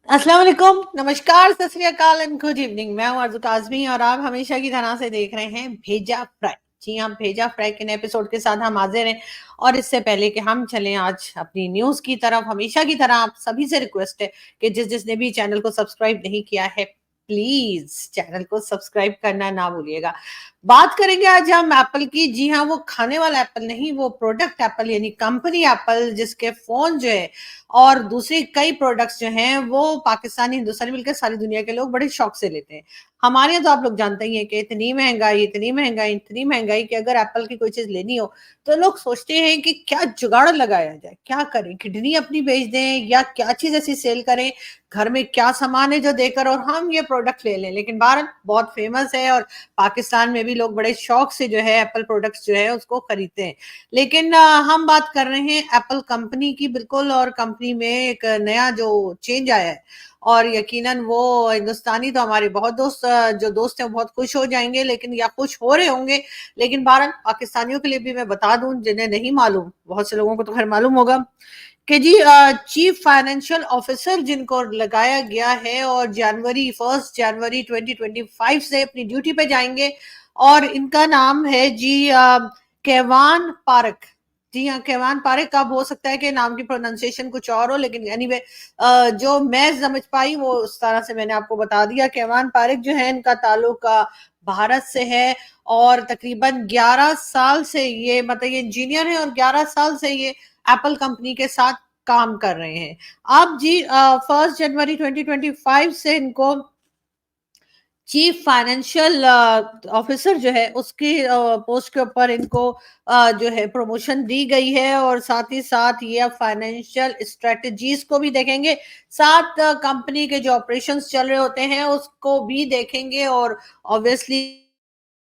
अस्सलाम वालेकुम, नमस्कार, सत श्री अकाल एंड गुड इवनिंग। मैं हूं आरज़ू काज़मी और आप हमेशा की तरह से देख रहे हैं भेजा फ्राई। जी हाँ, भेजा फ्राई के नए एपिसोड के साथ हम हाजिर हैं। और इससे पहले कि हम चलें आज अपनी न्यूज़ की तरफ, हमेशा की तरह आप सभी से रिक्वेस्ट है कि जिसने भी चैनल को सब्सक्राइब नहीं किया है, प्लीज़ चैनल को सब्सक्राइब करना ना भूलिएगा। बात करेंगे आज हम एप्पल की। जी हाँ, वो खाने वाला एप्पल नहीं, वो प्रोडक्ट एप्पल यानी कंपनी एप्पल, जिसके फ़ोन जो है और दूसरे कई प्रोडक्ट्स जो हैं वो पाकिस्तानी, हिंदुस्तानी मिलकर सारी दुनिया के लोग बड़े शौक से लेते हैं। हमारे यहाँ तो आप लोग जानते ही हैं कि इतनी महँगाई कि अगर एप्पल की कोई चीज़ लेनी हो, तो लोग सोचते हैं कि क्या जुगाड़ लगाया जाए, क्या करें? किडनी अपनी बेच दें या क्या चीज़ ऐसी सेल करें, घर में क्या सामान है जो देकर और हम ये प्रोडक्ट ले लें। लेकिन बहरहाल बहुत फ़ेमस है और पाकिस्तान में भी लोग बड़े शौक से जो है एप्पल प्रोडक्ट्स जो है उसको खरीदते हैं। लेकिन हम बात कर रहे हैं एप्पल कंपनी की बिल्कुल, और कंपनी में एक नया जो चेंज आया है और यकीनन वो हिंदुस्तानी तो हमारे बहुत जो दोस्त हैं वो बहुत खुश हो जाएंगे, लेकिन या खुश हो रहे होंगे। लेकिन भारत पाकिस्तानियों के लिए भी मैं बता दूं जिन्हें नहीं मालूम, बहुत से लोगों को तो खैर मालूम होगा कि जी चीफ फाइनेंशियल ऑफिसर जिनको लगाया गया है और जनवरी 2025 से अपनी ड्यूटी पे जाएंगे। और इनका नाम है जी केवान पारक। जी हाँ, केवान पारक। अब हो सकता है कि नाम की प्रोनाउंसिएशन कुछ और हो, लेकिन एनीवे जो मैं समझ पाई वो उस तरह से मैंने आपको बता दिया। केवान पारक जो है इनका ताल्लुक भारत से है और तकरीबन 11 साल से ये मतलब ये इंजीनियर है और 11 साल से ये एप्पल कंपनी के साथ काम कर रहे हैं। अब जी 1 जनवरी 2025 से इनको चीफ फाइनेंशियल ऑफिसर जो है उसकी पोस्ट के ऊपर इनको जो है प्रमोशन दी गई है। और साथ ही साथ ये अब फाइनेंशियल स्ट्रेटजीज को भी देखेंगे, साथ कंपनी के जो ऑपरेशंस चल रहे होते हैं उसको भी देखेंगे। और ऑब्वियसली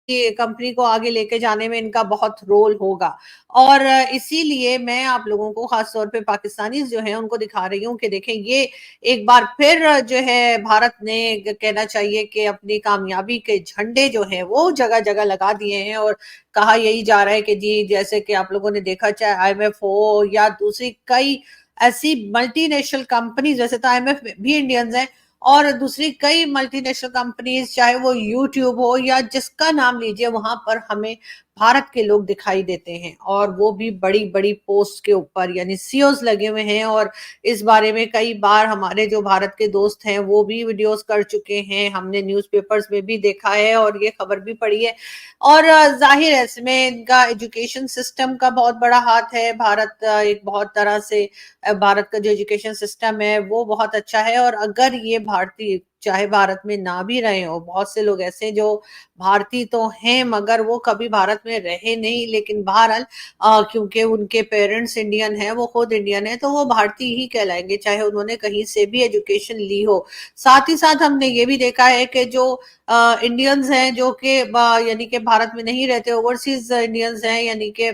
ये कंपनी को आगे लेके जाने में इनका बहुत रोल होगा। और इसीलिए मैं आप लोगों को खास तौर पे पाकिस्तानी जो हैं उनको दिखा रही हूँ कि देखें, ये एक बार फिर जो है भारत ने कहना चाहिए कि अपनी कामयाबी के झंडे जो हैं वो जगह जगह लगा दिए हैं। और कहा यही जा रहा है कि जी जैसे कि आप लोगों ने देखा, चाहे आईएमएफ हो या दूसरी कई ऐसी मल्टीनेशनल कंपनीज, वैसे तो आईएमएफ भी इंडियंस हैं, और दूसरी कई मल्टीनेशनल कंपनीज, चाहे वो यूट्यूब हो या जिसका नाम लीजिए, वहां पर हमें भारत के लोग दिखाई देते हैं और वो भी बड़ी बड़ी पोस्ट के ऊपर, यानी सीओज लगे हुए हैं। और इस बारे में कई बार हमारे जो भारत के दोस्त हैं वो भी वीडियोस कर चुके हैं, हमने न्यूज़पेपर्स में भी देखा है और ये खबर भी पढ़ी है। और जाहिर है इसमें इनका एजुकेशन सिस्टम का बहुत बड़ा हाथ है। भारत एक बहुत तरह से भारत का जो एजुकेशन सिस्टम है वो बहुत अच्छा है। और अगर ये भारतीय चाहे भारत में ना भी रहे हो, बहुत से लोग ऐसे जो भारतीय तो हैं मगर वो कभी भारत में रहे नहीं, लेकिन बहरहाल क्योंकि उनके पेरेंट्स इंडियन हैं, वो खुद इंडियन है, तो वो भारतीय ही कहलाएंगे चाहे उन्होंने कहीं से भी एजुकेशन ली हो। साथ ही साथ हमने ये भी देखा है कि जो इंडियंस हैं जो कि यानी कि भारत में नहीं रहते, ओवरसीज इंडियंस हैं, यानी कि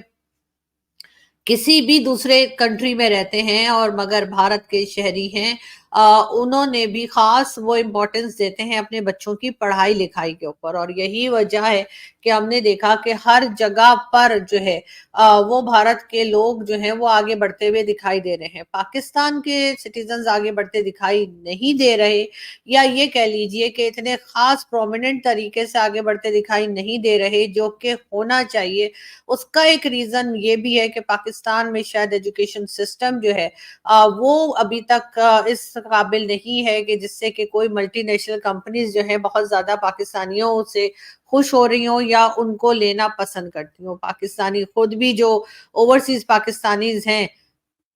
किसी भी दूसरे कंट्री में रहते हैं और मगर भारत के शहरी हैं, उन्होंने भी खास वो इम्पोर्टेंस देते हैं अपने बच्चों की पढ़ाई लिखाई के ऊपर। और यही वजह है कि हमने देखा कि हर जगह पर जो है वो भारत के लोग जो हैं वो आगे बढ़ते हुए दिखाई दे रहे हैं। पाकिस्तान के सिटीजन्स आगे बढ़ते दिखाई नहीं दे रहे, या ये कह लीजिए कि इतने खास प्रोमिनेंट तरीके से आगे बढ़ते दिखाई नहीं दे रहे जो कि होना चाहिए। उसका एक रीजन ये भी है कि पाकिस्तान में शायद एजुकेशन सिस्टम जो है वो अभी तक इस काबिल नहीं है कि जिससे कि कोई मल्टीनेशनल कंपनीज जो है बहुत ज्यादा पाकिस्तानियों से खुश हो रही हो या उनको लेना पसंद करती हो। पाकिस्तानी खुद भी जो ओवरसीज पाकिस्तानीज हैं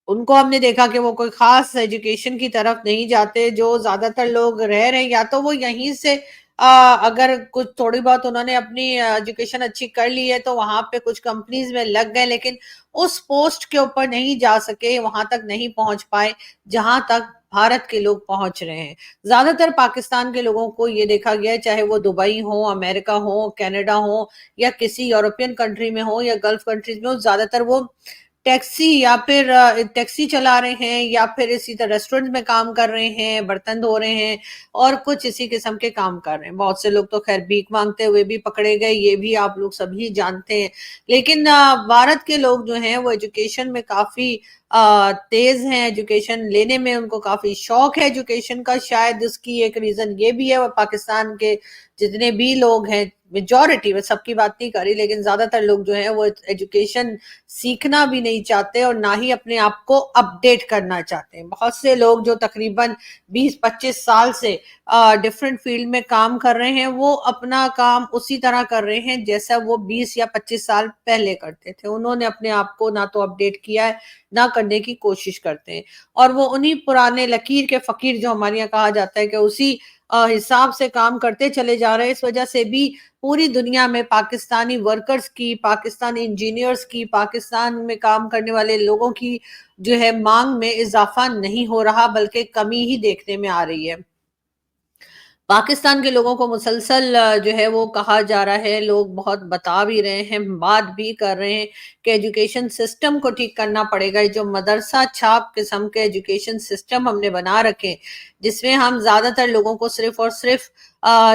उनको हमने देखा कि वो कोई खास एजुकेशन की तरफ नहीं जाते। जो ज्यादातर लोग रह रहे हैं या तो वो यहीं से अगर कुछ थोड़ी बहुत उन्होंने अपनी एजुकेशन अच्छी कर ली है तो वहां पे कुछ कंपनीज में लग गए, लेकिन उस पोस्ट के ऊपर नहीं जा सके, वहां तक नहीं पहुंच पाए जहां तक भारत के लोग पहुंच रहे हैं। ज्यादातर पाकिस्तान के लोगों को ये देखा गया है, चाहे वो दुबई हो, अमेरिका हो, कनाडा हो या किसी यूरोपियन कंट्री में हो या गल्फ कंट्रीज में हो, ज्यादातर वो टैक्सी या फिर टैक्सी चला रहे हैं या फिर इसी तरह रेस्टोरेंट में काम कर रहे हैं, बर्तन धो रहे हैं और कुछ इसी किस्म के काम कर रहे हैं। बहुत से लोग तो खैर भीख मांगते हुए भी पकड़े गए, ये भी आप लोग सभी जानते हैं। लेकिन भारत के लोग जो हैं वो एजुकेशन में काफी तेज हैं, एजुकेशन लेने में उनको काफी शौक है एजुकेशन का। शायद उसकी एक रीजन ये भी है, वो पाकिस्तान के जितने भी लोग हैं, मेजॉरिटी, मैं सबकी बात नहीं कर रही, लेकिन ज्यादातर लोग जो है वो एजुकेशन सीखना भी नहीं चाहते और ना ही अपने आप को अपडेट करना चाहते हैं। बहुत से लोग जो तकरीबन 20-25 साल से डिफरेंट फील्ड में काम कर रहे हैं, वो अपना काम उसी तरह कर रहे हैं जैसा वो 20 या 25 साल पहले करते थे। उन्होंने अपने आप को ना तो अपडेट किया है, ना करने की कोशिश करते हैं, और वो उन्हीं पुराने लकीर के फकीर, जो हमारे यहाँ कहा जाता है, कि उसी हिसाब से काम करते चले जा रहे हैं। इस वजह से भी पूरी दुनिया में पाकिस्तानी वर्कर्स की, पाकिस्तानी इंजीनियर्स की, पाकिस्तान में काम करने वाले लोगों की जो है मांग में इजाफा नहीं हो रहा, बल्कि कमी ही देखने में आ रही है। पाकिस्तान के लोगों को मुसलसल जो है वो कहा जा रहा है, लोग बहुत बता भी रहे हैं, बात भी कर रहे हैं कि एजुकेशन सिस्टम को ठीक करना पड़ेगा। ये जो मदरसा छाप किस्म के एजुकेशन सिस्टम हमने बना रखे, जिसमें हम ज्यादातर लोगों को सिर्फ और सिर्फ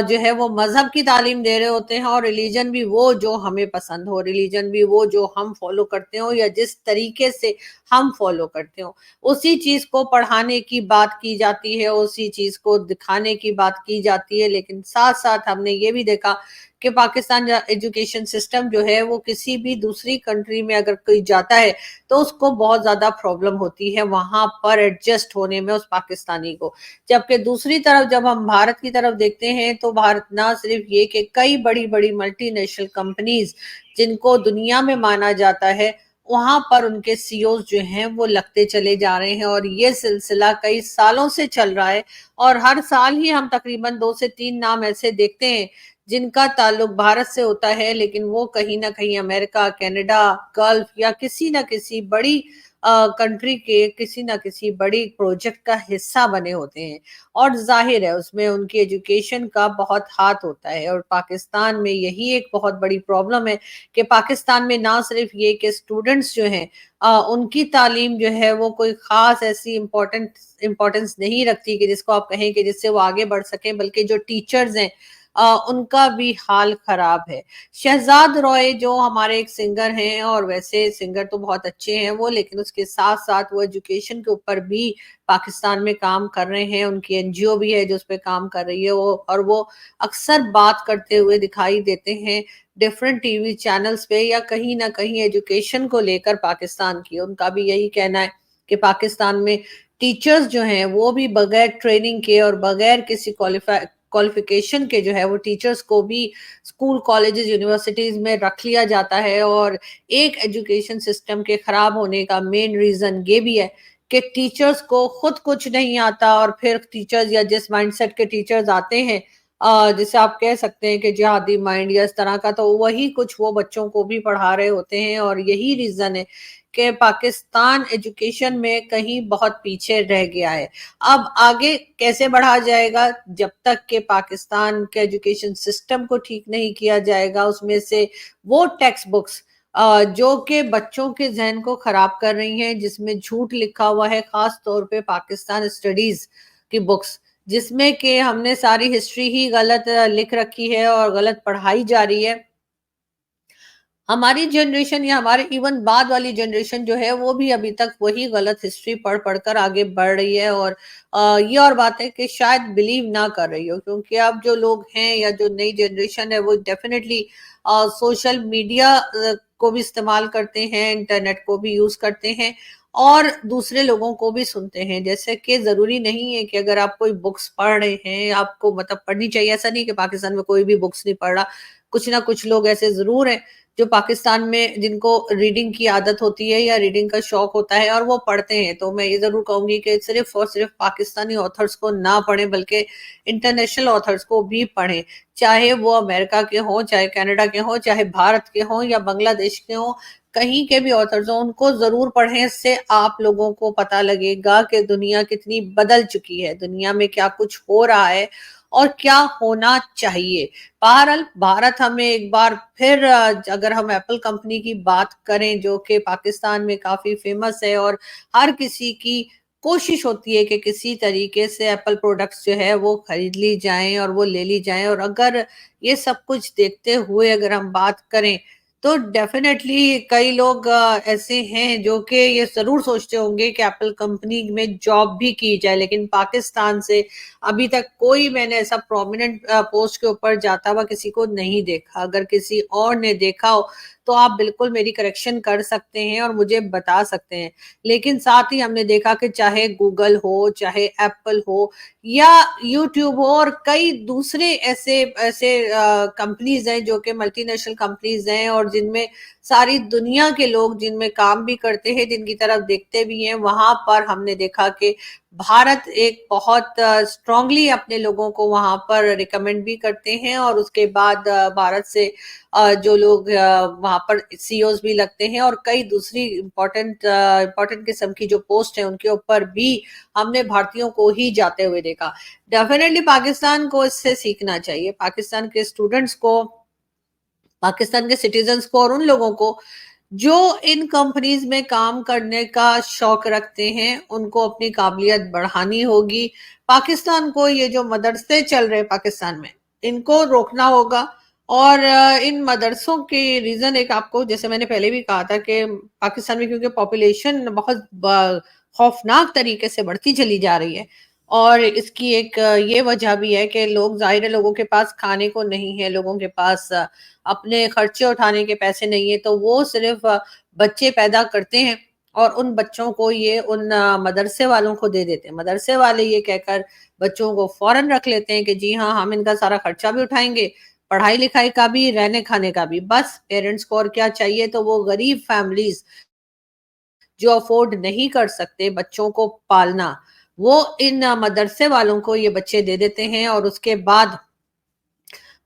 जो है वो मजहब की तालीम दे रहे होते हैं, और रिलीजन भी वो जो हमें पसंद हो, रिलीजन भी वो जो हम फॉलो करते हो या जिस तरीके से हम फॉलो करते हो, उसी चीज को पढ़ाने की बात की जाती है, उसी चीज को दिखाने की बात की जाती है। लेकिन साथ साथ हमने ये भी देखा कि पाकिस्तान एजुकेशन सिस्टम जो है वो किसी भी दूसरी कंट्री में अगर कोई जाता है तो उसको बहुत ज्यादा प्रॉब्लम होती है वहां पर एडजस्ट होने में, उस पाकिस्तानी को। जबकि दूसरी तरफ जब हम भारत की तरफ देखते हैं, तो भारत ना सिर्फ ये कि कई बड़ी बड़ी मल्टीनेशनल कंपनीज जिनको दुनिया में माना जाता है, वहां पर उनके सीईओ जो हैं वो लगते चले जा रहे हैं, और ये सिलसिला कई सालों से चल रहा है। और हर साल ही हम तकरीबन 2 से 3 नाम ऐसे देखते हैं जिनका ताल्लुक भारत से होता है, लेकिन वो कहीं ना कहीं अमेरिका, कनाडा, गल्फ या किसी ना किसी बड़ी कंट्री के किसी ना किसी बड़ी प्रोजेक्ट का हिस्सा बने होते हैं। और जाहिर है उसमें उनकी एजुकेशन का बहुत हाथ होता है। और पाकिस्तान में यही एक बहुत बड़ी प्रॉब्लम है कि पाकिस्तान में ना सिर्फ ये कि स्टूडेंट्स जो हैं उनकी तालीम जो है वो कोई खास ऐसी इम्पोर्टेंस नहीं रखती कि जिसको आप कहें कि जिससे वो आगे बढ़ सकें, बल्कि जो टीचर्स हैं उनका भी हाल खराब है। शहजाद रॉय जो हमारे एक सिंगर हैं, और वैसे सिंगर तो बहुत अच्छे हैं वो, लेकिन उसके साथ साथ वो एजुकेशन के ऊपर भी पाकिस्तान में काम कर रहे हैं। उनकी एनजीओ भी है जो उस पर काम कर रही है वो, और वो अक्सर बात करते हुए दिखाई देते हैं डिफरेंट टीवी चैनल्स पे, या कहीं ना कहीं एजुकेशन को लेकर पाकिस्तान की। उनका भी यही कहना है कि पाकिस्तान में टीचर्स जो हैं वो भी बगैर ट्रेनिंग के और बगैर किसी क्वालिफिकेशन के जो है वो टीचर्स को भी स्कूल, कॉलेजेस, यूनिवर्सिटीज में रख लिया जाता है। और एक एजुकेशन सिस्टम के खराब होने का मेन रीजन ये भी है कि टीचर्स को खुद कुछ नहीं आता, और फिर टीचर्स या जिस माइंडसेट के टीचर्स आते हैं, जिसे आप कह सकते हैं कि जिहादी माइंड या इस तरह का, तो वही कुछ वो बच्चों को भी पढ़ा रहे होते हैं। और यही रीजन है कि पाकिस्तान एजुकेशन में कहीं बहुत पीछे रह गया है। अब आगे कैसे बढ़ा जाएगा, जब तक के पाकिस्तान के एजुकेशन सिस्टम को ठीक नहीं किया जाएगा, उसमें से वो टेक्स्ट बुक्स जो कि बच्चों के जहन को खराब कर रही हैं, जिसमें झूठ लिखा हुआ है, खास तौर पे पाकिस्तान स्टडीज की बुक्स, जिसमें कि हमने सारी हिस्ट्री ही गलत लिख रखी है और गलत पढ़ाई जा रही है। हमारी जनरेशन या हमारे इवन बाद वाली जनरेशन जो है वो भी अभी तक वही गलत हिस्ट्री पढ़ पढ़कर आगे बढ़ रही है। और ये और बात है कि शायद बिलीव ना कर रही हो, क्योंकि अब जो लोग हैं या जो नई जनरेशन है वो डेफिनेटली सोशल मीडिया को भी इस्तेमाल करते हैं, इंटरनेट को भी यूज करते हैं, और दूसरे लोगों को भी सुनते हैं। जैसे कि जरूरी नहीं है कि अगर आप कोई बुक्स पढ़ रहे हैं आपको मतलब पढ़नी चाहिए, ऐसा नहीं कि पाकिस्तान में कोई भी बुक्स नहीं पढ़ रहा। कुछ ना कुछ लोग ऐसे जरूर हैं जो पाकिस्तान में जिनको रीडिंग की आदत होती है या रीडिंग का शौक होता है और वो पढ़ते हैं। तो मैं ये जरूर कहूंगी कि सिर्फ और सिर्फ पाकिस्तानी ऑथर्स को ना पढ़ें, बल्कि इंटरनेशनल ऑथर्स को भी पढ़ें, चाहे वो अमेरिका के हों, चाहे कनाडा के हों, चाहे भारत के हों या बांग्लादेश के हों, कहीं के भी ऑथर्स हों, उनको जरूर पढ़ें। इससे आप लोगों को पता लगेगा कि दुनिया कितनी बदल चुकी है, दुनिया में क्या कुछ हो रहा है, اور क्या ہونا चाहिए। बहरहाल भारत हमें एक बार फिर अगर हम एप्पल कंपनी की बात करें जो कि पाकिस्तान में काफी फेमस है और हर किसी की कोशिश होती है कि किसी तरीके से एप्पल प्रोडक्ट्स जो है वो खरीद ली जाएं और वो ले ली जाएं, और अगर ये सब कुछ देखते हुए अगर हम बात करें तो डेफिनेटली कई लोग ऐसे हैं जो कि ये जरूर सोचते होंगे कि एप्पल कंपनी में जॉब भी की जाए, लेकिन पाकिस्तान से अभी तक कोई मैंने ऐसा प्रोमिनेंट पोस्ट के ऊपर जाता हुआ किसी को नहीं देखा। अगर किसी और ने देखा हो तो आप बिल्कुल मेरी करेक्शन कर सकते हैं और मुझे बता सकते हैं। लेकिन साथ ही हमने देखा कि चाहे गूगल हो, चाहे एप्पल हो या यूट्यूब हो और कई दूसरे ऐसे ऐसे कंपनीज हैं जो कि मल्टीनेशनल कंपनीज हैं और जिनमें सारी दुनिया के लोग जिनमें काम भी करते हैं, जिनकी तरफ देखते भी हैं, वहां पर हमने देखा कि भारत एक बहुत स्ट्रांगली अपने लोगों को वहां पर रिकमेंड भी करते हैं और उसके बाद भारत से जो लोग वहां पर सीईओज भी लगते हैं और कई दूसरी इम्पोर्टेंट किस्म की जो पोस्ट है उनके ऊपर भी हमने भारतीयों को ही जाते हुए देखा। डेफिनेटली पाकिस्तान को इससे सीखना चाहिए, पाकिस्तान के स्टूडेंट्स को, पाकिस्तान के सिटीजन्स को और उन लोगों को जो इन कंपनीज में काम करने का शौक रखते हैं उनको अपनी काबिलियत बढ़ानी होगी। पाकिस्तान को ये जो मदरसे चल रहे हैं पाकिस्तान में इनको रोकना होगा और इन मदरसों के रीजन एक आपको जैसे मैंने पहले भी कहा था कि पाकिस्तान में क्योंकि पॉपुलेशन बहुत खौफनाक तरीके से बढ़ती चली जा रही है और इसकी एक ये वजह भी है कि लोग जाहिर है लोगों के पास खाने को नहीं है, लोगों के पास अपने खर्चे उठाने के पैसे नहीं है, तो वो सिर्फ बच्चे पैदा करते हैं और उन बच्चों को ये उन मदरसे वालों को दे देते हैं। मदरसे वाले ये कहकर बच्चों को फौरन रख लेते हैं कि जी हाँ हम इनका सारा खर्चा भी उठाएंगे, पढ़ाई लिखाई का भी, रहने खाने का भी। बस पेरेंट्स को और क्या चाहिए, तो वो गरीब फैमिलीज जो अफोर्ड नहीं कर सकते बच्चों को पालना, वो इन मदरसे वालों को ये बच्चे दे देते हैं और उसके बाद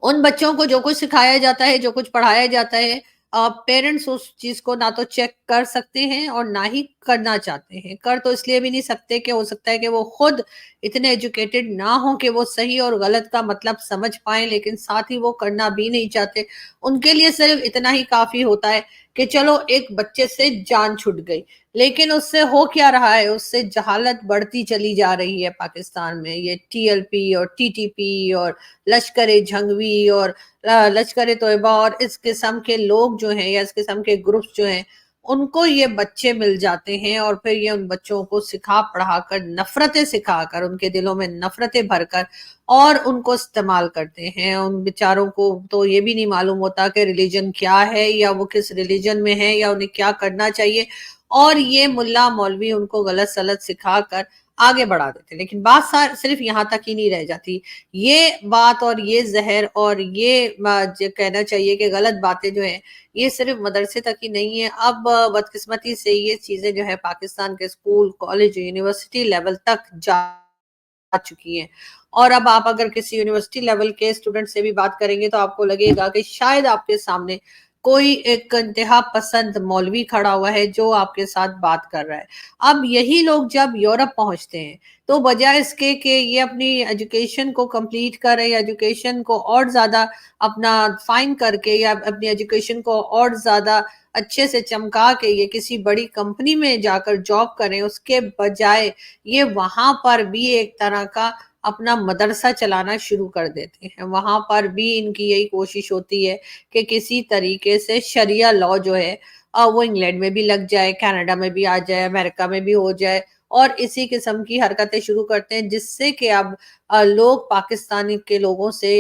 उन बच्चों को जो कुछ सिखाया जाता है, जो कुछ पढ़ाया जाता है, पेरेंट्स उस चीज को ना तो चेक कर सकते हैं और ना ही करना चाहते हैं। कर तो इसलिए भी नहीं सकते कि हो सकता है कि वो खुद इतने एजुकेटेड ना हो कि वो सही और गलत का मतलब समझ पाए, लेकिन साथ ही वो करना भी नहीं चाहते। उनके लिए सिर्फ इतना ही काफी होता है कि चलो एक बच्चे से जान छूट गई, लेकिन उससे हो क्या रहा है, उससे जहालत बढ़ती चली जा रही है पाकिस्तान में। ये टीएलपी और टीटीपी और लश्कर जंगवी और लश्कर तोयबा और इस किस्म के लोग जो हैं या इस किस्म के ग्रुप्स जो हैं उनको ये बच्चे मिल जाते हैं और फिर ये उन बच्चों को सिखा पढ़ाकर, नफरतें सिखाकर, उनके दिलों में नफरतें भरकर और उनको इस्तेमाल करते हैं। उन बेचारों को तो ये भी नहीं मालूम होता कि रिलीजन क्या है या वो किस रिलीजन में है या उन्हें क्या करना चाहिए, और ये मुल्ला मौलवी उनको गलत सलत सिखाकर आगे बढ़ा देते हैं। लेकिन बात सिर्फ यहाँ तक ही नहीं रह जाती, ये बात और ये जहर और ये जो कहना चाहिए कि गलत बातें जो है ये सिर्फ मदरसे तक ही नहीं है। अब बदकिस्मती से ये चीजें जो है पाकिस्तान के स्कूल, कॉलेज, यूनिवर्सिटी लेवल तक जा चुकी हैं। और अब आप अगर किसी यूनिवर्सिटी लेवल के स्टूडेंट से भी बात करेंगे तो आपको लगेगा कि शायद आपके सामने कोई एक इंतहा पसंद मौलवी खड़ा हुआ है जो आपके साथ बात कर रहा है। अब यही लोग जब यूरोप पहुंचते हैं तो बजाय इसके कि ये अपनी एजुकेशन को कंप्लीट करें, एजुकेशन को और ज्यादा अपना फाइन करके या अपनी एजुकेशन को और ज्यादा अच्छे से चमका के ये किसी बड़ी कंपनी में जाकर जॉब करें, उसके बजाय ये वहां पर भी एक तरह का अपना मदरसा चलाना शुरू कर देते हैं। वहां पर भी इनकी यही कोशिश होती है कि किसी तरीके से शरिया लॉ जो है वो इंग्लैंड में भी लग जाए, कनाडा में भी आ जाए, अमेरिका में भी हो जाए, और इसी किस्म की हरकतें शुरू करते हैं जिससे कि अब लोग पाकिस्तानी के लोगों से,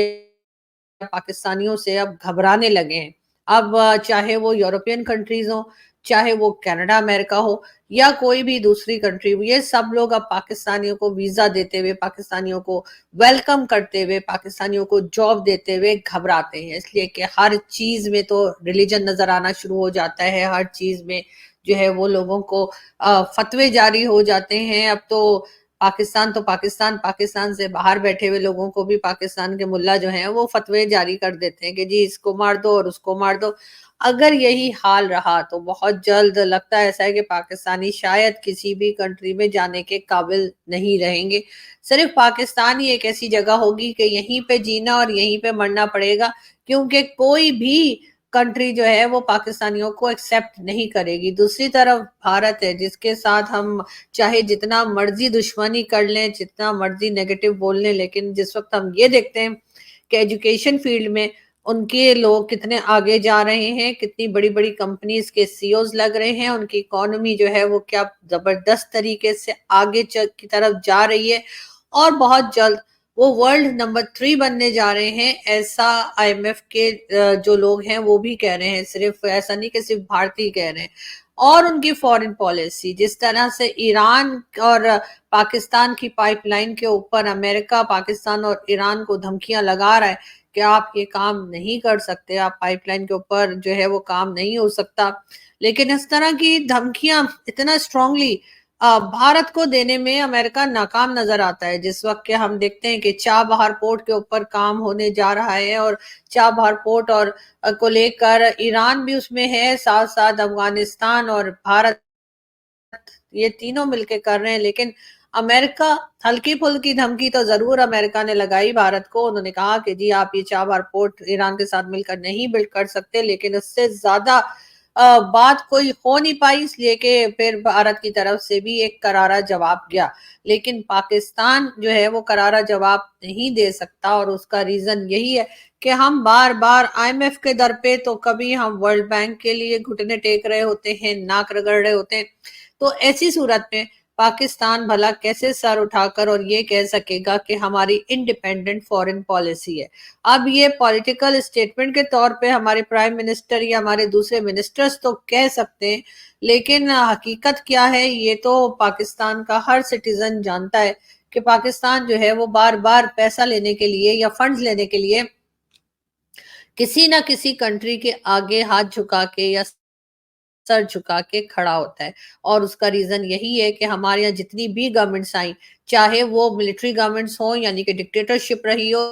पाकिस्तानियों से अब घबराने लगे हैं। अब चाहे वो यूरोपियन कंट्रीज हो, चाहे वो कनाडा, अमेरिका हो या कोई भी दूसरी कंट्री हो, ये सब लोग अब पाकिस्तानियों को वीजा देते हुए, पाकिस्तानियों को वेलकम करते हुए, पाकिस्तानियों को जॉब देते हुए घबराते हैं। इसलिए कि हर चीज में तो रिलीजन नजर आना शुरू हो जाता है, हर चीज में जो है वो लोगों को फतवे जारी हो जाते हैं। अब तो पाकिस्तान तो पाकिस्तान, पाकिस्तान से बाहर बैठे हुए लोगों को भी पाकिस्तान के मुल्ला जो हैं वो फतवे जारी कर देते हैं कि जी इसको मार दो और उसको मार दो। अगर यही हाल रहा तो बहुत जल्द लगता है ऐसा है कि पाकिस्तानी शायद किसी भी कंट्री में जाने के काबिल नहीं रहेंगे। सिर्फ पाकिस्तान ही एक ऐसी जगह होगी कि यहीं पे जीना और यहीं पे मरना पड़ेगा, क्योंकि कोई भी कंट्री जो है वो पाकिस्तानियों को एक्सेप्ट नहीं करेगी। दूसरी तरफ भारत है जिसके साथ हम चाहे जितना मर्जी दुश्मनी कर लें, जितना मर्जी नेगेटिव बोल लें, लेकिन जिस वक्त हम ये देखते हैं कि एजुकेशन फील्ड में उनके लोग कितने आगे जा रहे हैं, कितनी बड़ी बड़ी कंपनीज के सीईओज लग रहे हैं, उनकी इकोनॉमी जो है वो क्या जबरदस्त तरीके से आगे की तरफ जा रही है और बहुत जल्द वो वर्ल्ड नंबर 3 बनने जा रहे हैं, ऐसा आईएमएफ के जो लोग हैं वो भी कह रहे हैं। सिर्फ ऐसा नहीं कि सिर्फ भारतीय कह रहे हैं। और उनकी फॉरेन पॉलिसी जिस तरह से ईरान और पाकिस्तान की पाइपलाइन के ऊपर अमेरिका पाकिस्तान और ईरान को धमकियां लगा रहा है कि आप ये काम नहीं कर सकते, आप पाइपलाइन के ऊपर जो है वो काम नहीं हो सकता, लेकिन इस तरह की धमकियां इतना स्ट्रांगली भारत को देने में अमेरिका नाकाम नजर आता है। जिस वक्त के हम देखते हैं कि चाबहार पोर्ट के ऊपर काम होने जा रहा है और चाबहार पोर्ट और को लेकर ईरान भी उसमें है, साथ साथ अफगानिस्तान और भारत, ये तीनों मिलके कर रहे हैं। लेकिन अमेरिका हल्की फुल्की धमकी तो जरूर अमेरिका ने लगाई भारत को। उन्होंने कहा कि जी आप ये चाबहार पोर्ट ईरान के साथ मिलकर नहीं बिल्ड कर सकते, लेकिन उससे ज्यादा बात कोई हो नहीं पाई, इसलिए कि फिर भारत की तरफ से भी एक करारा जवाब गया। लेकिन पाकिस्तान जो है वो करारा जवाब नहीं दे सकता और उसका रीजन यही है कि हम बार बार आईएमएफ के दर पे तो कभी हम वर्ल्ड बैंक के लिए घुटने टेक रहे होते हैं, नाक रगड़ रहे होते हैं। तो ऐसी सूरत में पाकिस्तान भला कैसे सर उठाकर और ये कह सकेगा कि हमारी इंडिपेंडेंट फॉरेन पॉलिसी है। अब ये पॉलिटिकल स्टेटमेंट के तौर पे हमारे प्राइम मिनिस्टर या हमारे दूसरे मिनिस्टर्स तो कह सकते हैं, लेकिन हकीकत क्या है ये तो पाकिस्तान का हर सिटीजन जानता है कि पाकिस्तान जो है वो बार बार पैसा लेने के लिए या फंड्स लेने के लिए किसी ना किसी कंट्री के आगे हाथ झुका के या सर झुका के खड़ा होता है। और उसका रीजन यही है कि हमारे यहाँ जितनी भी गवर्नमेंट्स आई, चाहे वो मिलिट्री गवर्नमेंट्स हो यानी कि डिक्टेटरशिप रही हो,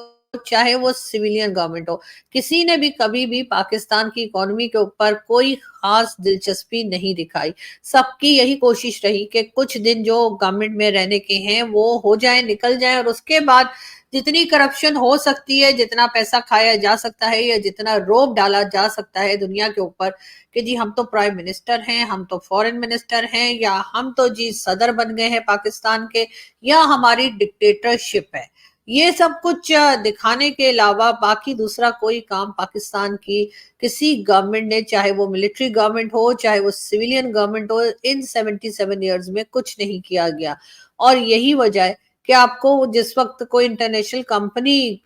चाहे वो सिविलियन गवर्नमेंट हो, किसी ने भी कभी भी पाकिस्तान की इकोनॉमी के ऊपर कोई खास दिलचस्पी नहीं दिखाई। सबकी यही कोशिश रही कि कुछ दिन जो गवर्नमेंट में रहने के हैं वो हो जाए, निकल जाए, और उसके बाद जितनी करप्शन हो सकती है, जितना पैसा खाया जा सकता है या जितना रोब डाला जा सकता है दुनिया के ऊपर कि जी हम तो प्राइम मिनिस्टर हैं, हम तो फॉरेन मिनिस्टर हैं, या हम तो जी सदर बन गए हैं पाकिस्तान के, या हमारी डिक्टेटरशिप है, ये सब कुछ दिखाने के अलावा बाकी दूसरा कोई काम पाकिस्तान की किसी गवर्नमेंट ने, चाहे वो मिलिट्री गवर्नमेंट हो चाहे वो सिविलियन गवर्नमेंट हो, इन 77 ईयर्स में कुछ नहीं किया गया। और यही वजह है कि आपको जिस वक्त कोई इंटरनेशनल कंपनी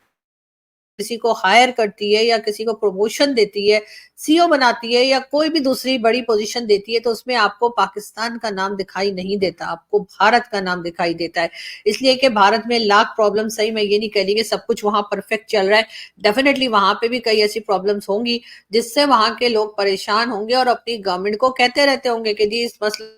किसी को हायर करती है या किसी को प्रमोशन देती है, सीईओ बनाती है या कोई भी दूसरी बड़ी पोजीशन देती है, तो उसमें आपको पाकिस्तान का नाम दिखाई नहीं देता, आपको भारत का नाम दिखाई देता है। इसलिए कि भारत में लाख प्रॉब्लम, सही मैं ये नहीं कह रही कि सब कुछ वहां परफेक्ट चल रहा है, डेफिनेटली वहां पे भी कई ऐसी प्रॉब्लम्स होंगी जिससे वहां के लोग परेशान होंगे और अपनी गवर्नमेंट को कहते रहते होंगे कि जी इस मसले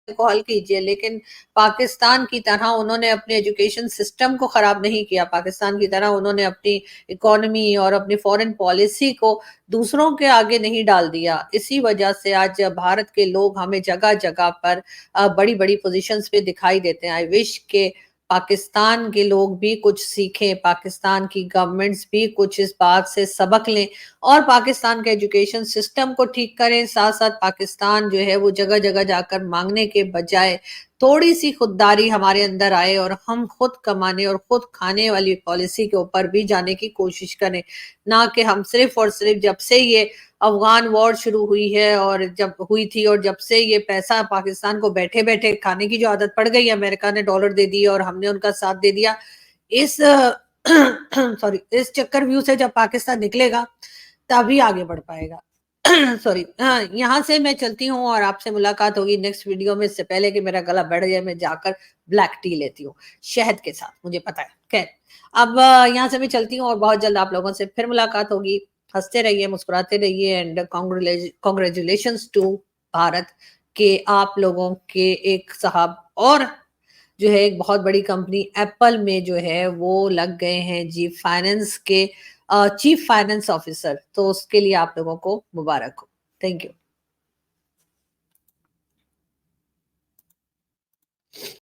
को हल कीजिए। लेकिन पाकिस्तान की तरह उन्होंने अपने एजुकेशन सिस्टम को खराब नहीं किया, पाकिस्तान की तरह उन्होंने अपनी इकोनॉमी और अपनी फॉरेन पॉलिसी को दूसरों के आगे नहीं डाल दिया। इसी वजह से आज भारत के लोग हमें जगह जगह पर बड़ी बड़ी पोजीशंस पे दिखाई देते हैं। आई विश के पाकिस्तान के लोग भी कुछ सीखें, पाकिस्तान की गवर्नमेंट्स भी कुछ इस बात से सबक लें और पाकिस्तान के एजुकेशन सिस्टम को ठीक करें। साथ साथ पाकिस्तान जो है वो जगह जगह जाकर मांगने के बजाय थोड़ी सी खुददारी हमारे अंदर आए और हम खुद कमाने और खुद खाने वाली पॉलिसी के ऊपर भी जाने की कोशिश करें, ना कि हम सिर्फ और सिर्फ जब से ये अफगान वॉर शुरू हुई है और जब हुई थी और जब से ये पैसा पाकिस्तान को बैठे बैठे खाने की जो आदत पड़ गई, अमेरिका ने डॉलर दे दिए और हमने उनका साथ दे दिया, इस सॉरी इस चक्कर व्यू से जब पाकिस्तान निकलेगा तभी आगे बढ़ पाएगा। सॉरी, हाँ, यहाँ से मैं चलती हूँ और आपसे मुलाकात होगी नेक्स्ट वीडियो में। इससे पहले कि मेरा गला बढ़ जाए मैं जाकर ब्लैक टी लेती हूँ शहद के साथ, मुझे पता है। खैर, अब यहाँ से मैं चलती हूँ और बहुत जल्द आप लोगों से फिर मुलाकात होगी। हंसते रहिए, मुस्कुराते रहिए एंड कॉन्ग्रेचुलेशंस टू भारत के आप लोगों के एक साहब और جو ہے ایک بہت بڑی کمپنی ایپل میں جو ہے وہ لگ گئے ہیں جی فائننس کے چیف فائننس آفیسر. تو اس کے لیے آپ لوگوں کو مبارک ہو. Thank you.